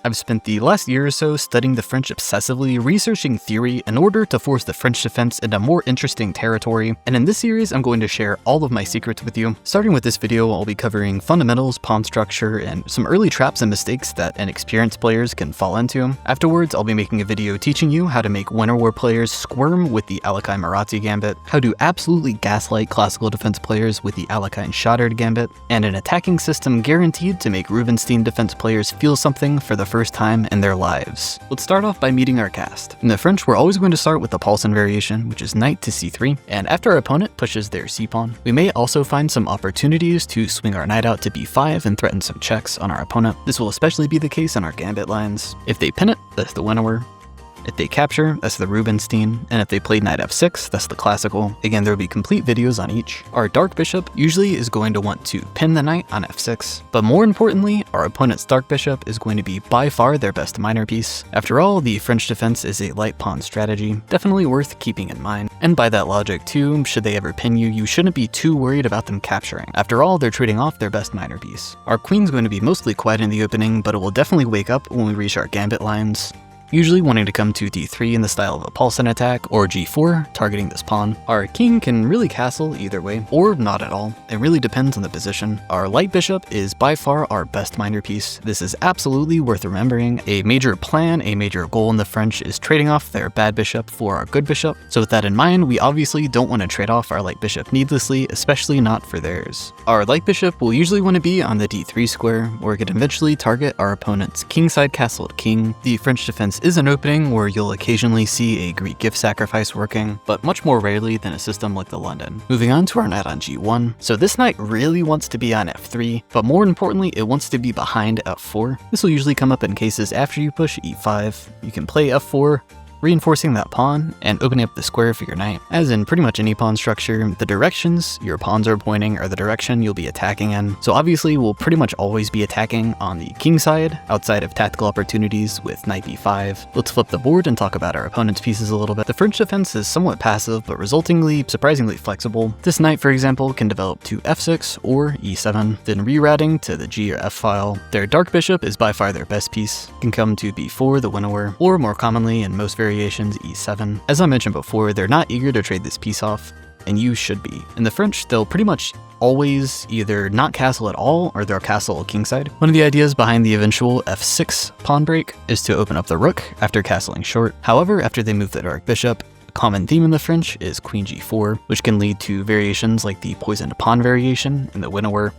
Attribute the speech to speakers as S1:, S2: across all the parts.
S1: I've spent the last year or so studying the French obsessively, researching theory in order to force the French defense into more interesting territory, and in this series I'm going to share all of my secrets with you. Starting with this video, I'll be covering fundamentals, pawn structure, and some early traps and mistakes that inexperienced players can fall into. Afterwards, I'll be making a video teaching you how to make winter war players squirm with the Alekhine Maratzi gambit, how to absolutely gaslight classical defense players with the Alekhine Stoddard gambit, and an attacking system guaranteed to make Rubinstein defense players feel something for the first time in their lives. Let's start off by meeting our cast. In the French, we're always going to start with the Paulsen variation, which is knight to c3, and after our opponent pushes their c-pawn, we may also find some opportunities to swing our knight out to b5 and threaten some checks on our opponent. This will especially be the case on our gambit lines. If they pin it, that's the winnower. If they capture, that's the Rubinstein, and if they play knight f6, that's the classical. Again, there will be complete videos on each. Our dark bishop usually is going to want to pin the knight on f6, but more importantly, our opponent's dark bishop is going to be by far their best minor piece. After all, the French defense is a light pawn strategy, definitely worth keeping in mind. And by that logic too, should they ever pin you, you shouldn't be too worried about them capturing. After all, they're trading off their best minor piece. Our queen's going to be mostly quiet in the opening, but it will definitely wake up when we reach our gambit lines, usually wanting to come to d3 in the style of a Paulsen attack, or g4, targeting this pawn. Our king can really castle either way, or not at all. It really depends on the position. Our light bishop is by far our best minor piece. This is absolutely worth remembering. A major plan, a major goal in the French is trading off their bad bishop for our good bishop. So with that in mind, we obviously don't want to trade off our light bishop needlessly, especially not for theirs. Our light bishop will usually want to be on the d3 square, where it can eventually target our opponent's kingside castled king. The French defense is an opening where you'll occasionally see a Greek gift sacrifice working, but much more rarely than a system like the London. Moving on to our knight on g1. So this knight really wants to be on f3, but more importantly, it wants to be behind f4. This will usually come up in cases after you push e5. You can play f4, reinforcing that pawn and opening up the square for your knight. As in pretty much any pawn structure, the directions your pawns are pointing are the direction you'll be attacking in. So obviously we'll pretty much always be attacking on the king side, outside of tactical opportunities with knight b5. Let's flip the board and talk about our opponent's pieces a little bit. The French defense is somewhat passive, but resultingly surprisingly flexible. This knight, for example, can develop to f6 or e7, then rerouting to the g or f file. Their dark bishop is by far their best piece, can come to b4, the winnower, or more commonly in most variations, e7. As I mentioned before, they're not eager to trade this piece off, and you should be. In the French, they'll pretty much always either not castle at all or they'll castle kingside. One of the ideas behind the eventual f6 pawn break is to open up the rook after castling short. However, after they move the dark bishop, a common theme in the French is queen g4, which can lead to variations like the poisoned pawn variation in the winnower,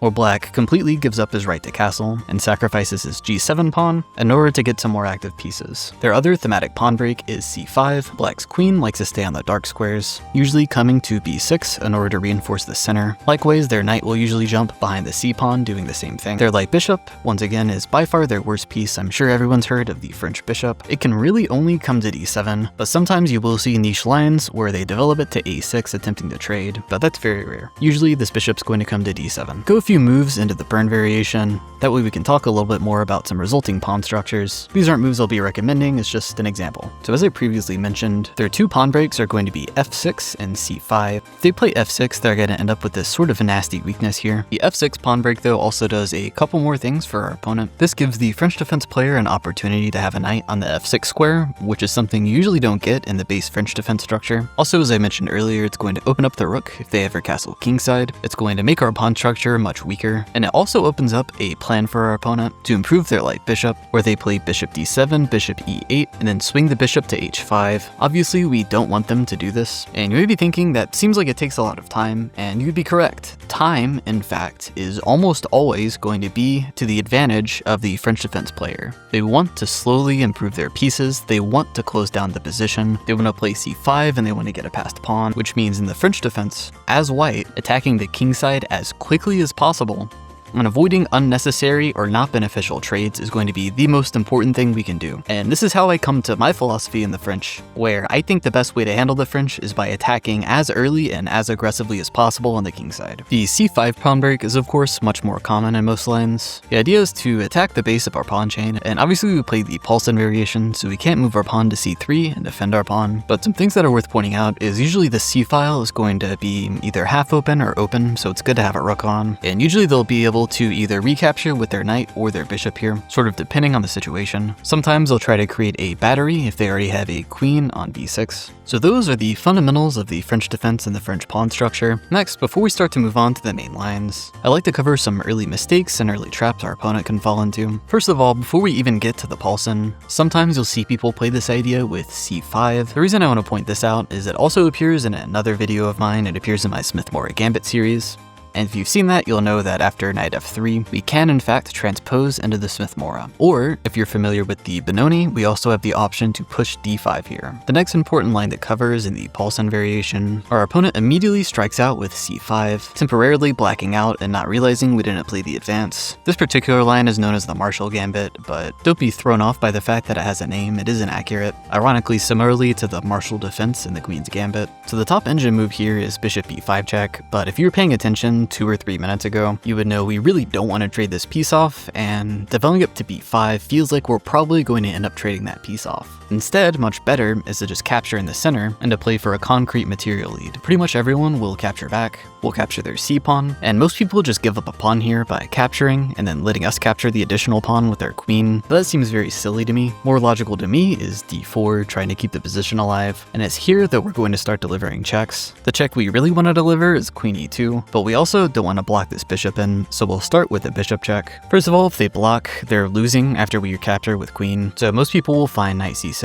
S1: or black completely gives up his right to castle and sacrifices his g7 pawn in order to get some more active pieces. Their other thematic pawn break is c5. Black's queen likes to stay on the dark squares, usually coming to b6 in order to reinforce the center. Likewise, their knight will usually jump behind the c-pawn, doing the same thing. Their light bishop, once again, is by far their worst piece. I'm sure everyone's heard of the French bishop. It can really only come to d7, but sometimes you will see niche lines where they develop it to a6 attempting to trade, but that's very rare. Usually this bishop's going to come to d7. Go a few moves into the burn variation. That way we can talk a little bit more about some resulting pawn structures. These aren't moves I'll be recommending, it's just an example. So as I previously mentioned, their two pawn breaks are going to be f6 and c5. If they play f6, they're going to end up with this sort of a nasty weakness here. The f6 pawn break though also does a couple more things for our opponent. This gives the French defense player an opportunity to have a knight on the f6 square, which is something you usually don't get in the base French defense structure. Also, as I mentioned earlier, it's going to open up the rook if they ever castle kingside. It's going to make our pawn structure much weaker, and it also opens up a plan for our opponent to improve their light bishop, where they play bishop d7, bishop e8, and then swing the bishop to h5. Obviously, we don't want them to do this, and you may be thinking that seems like it takes a lot of time, and you'd be correct. Time, in fact, is almost always going to be to the advantage of the French defense player. They want to slowly improve their pieces, they want to close down the position, they want to play c5, and they want to get a passed pawn, which means in the French defense, as white, attacking the king side as quickly as possible and avoiding unnecessary or not beneficial trades is going to be the most important thing we can do. And this is how I come to my philosophy in the French, where I think the best way to handle the French is by attacking as early and as aggressively as possible on the king side. The c5 pawn break is of course much more common in most lines. The idea is to attack the base of our pawn chain, and obviously we play the Paulsen variation, so we can't move our pawn to c3 and defend our pawn. But some things that are worth pointing out is usually the c file is going to be either half open or open, so it's good to have a rook on, and usually they'll be able able to either recapture with their knight or their bishop here, sort of depending on the situation. Sometimes they'll try to create a battery if they already have a queen on b6. So those are the fundamentals of the French defense and the French pawn structure. Next, before we start to move on to the main lines, I like to cover some early mistakes and early traps our opponent can fall into. First of all, before we even get to the Paulson, sometimes you'll see people play this idea with c5. The reason I want to point this out is it also appears in another video of mine. It appears in my Smith-Morra Gambit series. And if you've seen that, you'll know that after knight f3, we can in fact transpose into the Smith-Morra. Or, if you're familiar with the Benoni, we also have the option to push d5 here. The next important line that covers in the Paulson variation, our opponent immediately strikes out with c5, temporarily blacking out and not realizing we didn't play the advance. This particular line is known as the Marshall Gambit, but don't be thrown off by the fact that it has a name. It isn't accurate. Ironically, similarly to the Marshall defense in the Queen's Gambit. So the top engine move here is bishop e5 check, but if you're paying attention 2 or 3 minutes ago, you would know we really don't want to trade this piece off, and developing up to b5 feels like we're probably going to end up trading that piece off. Instead, much better is to just capture in the center and to play for a concrete material lead. Pretty much everyone will capture back, will capture their c-pawn, and most people just give up a pawn here by capturing and then letting us capture the additional pawn with our queen. But that seems very silly to me. More logical to me is d4, trying to keep the position alive, and it's here that we're going to start delivering checks. The check we really want to deliver is queen e2, but we also don't want to block this bishop in, so we'll start with a bishop check. First of all, if they block, they're losing after we capture with queen, so most people will find knight c6.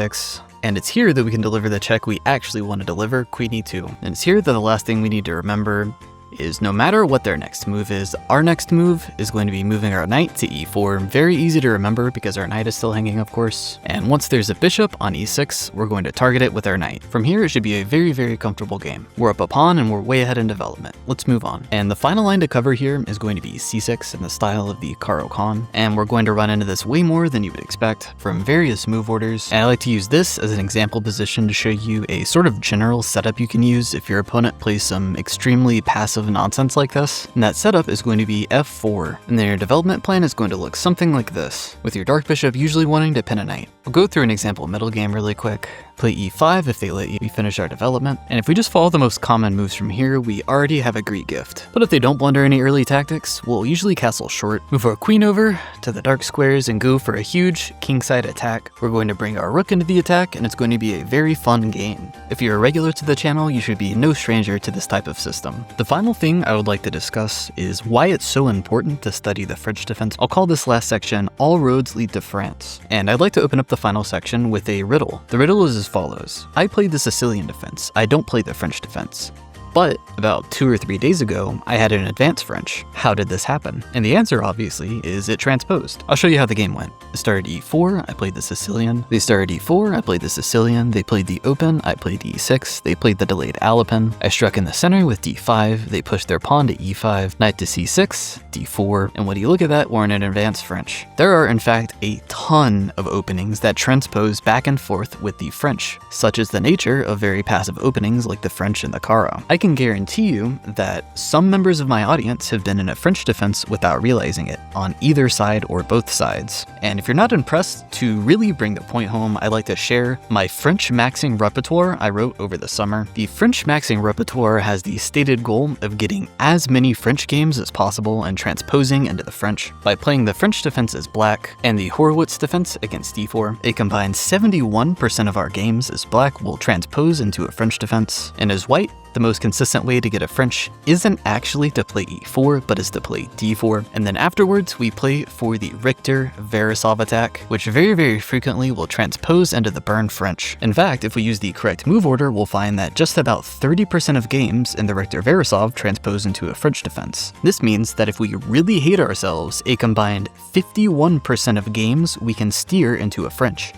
S1: And it's here that we can deliver the check we actually want to deliver, queen e2. And it's here that the last thing we need to remember is no matter what their next move is, our next move is going to be moving our knight to e4. Very easy to remember because our knight is still hanging, of course. And once there's a bishop on e6, we're going to target it with our knight. From here, it should be a very, very comfortable game. We're up a pawn and we're way ahead in development. Let's move on. And the final line to cover here is going to be c6 in the style of the Caro-Kann. And we're going to run into this way more than you would expect from various move orders. And I like to use this as an example position to show you a sort of general setup you can use if your opponent plays some extremely passive nonsense like this. And that setup is going to be f4, and then your development plan is going to look something like this, with your dark bishop usually wanting to pin a knight. We'll go through an example middle game really quick. Play e5 if they let you finish our development, and if we just follow the most common moves from here, we already have a great gift. But if they don't blunder any early tactics, we'll usually castle short, move our queen over to the dark squares, and go for a huge kingside attack. We're going to bring our rook into the attack, and it's going to be a very fun game. If you're a regular to the channel, you should be no stranger to this type of system. The final thing I would like to discuss is why it's so important to study the French defense. I'll call this last section, All Roads Lead to France. And I'd like to open up the final section with a riddle. The riddle is as follows. I played the Sicilian defense. I don't play the French defense. But about 2 or 3 days ago, I had an advanced French. How did this happen? And the answer, obviously, is it transposed. I'll show you how the game went. It started e4, I played the Sicilian. They started e4, I played the Sicilian. They played the open, I played e6. They played the delayed Alapin. I struck in the center with d5. They pushed their pawn to e5, knight to c6, d4. And when you look at that, we're in an advanced French. There are, in fact, a ton of openings that transpose back and forth with the French, such as the nature of very passive openings like the French and the Caro. I can guarantee you that some members of my audience have been in a French defense without realizing it, on either side or both sides. And if you're not impressed, to really bring the point home, I like to share my French maxing repertoire I wrote over the summer. The French maxing repertoire has the stated goal of getting as many French games as possible and transposing into the French. By playing the French defense as black and the Horowitz defense against d4, a combined 71% of our games as black will transpose into a French defense, and as white, the most consistent way to get a French isn't actually to play e4, but is to play d4. And then afterwards, we play for the Richter-Veresov attack, which very, very frequently will transpose into the Bern French. In fact, if we use the correct move order, we'll find that just about 30% of games in the Richter-Veresov transpose into a French defense. This means that if we really hate ourselves, a combined 51% of games we can steer into a French.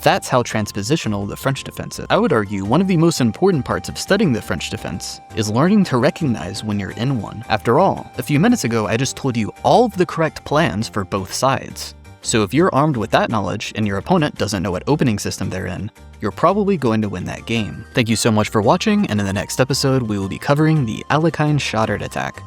S1: That's how transpositional the French defense is. I would argue one of the most important parts of studying the French defense is learning to recognize when you're in one. After all, a few minutes ago I just told you all of the correct plans for both sides. So if you're armed with that knowledge and your opponent doesn't know what opening system they're in, you're probably going to win that game. Thank you so much for watching, and in the next episode we will be covering the Alekhine Stoddard attack.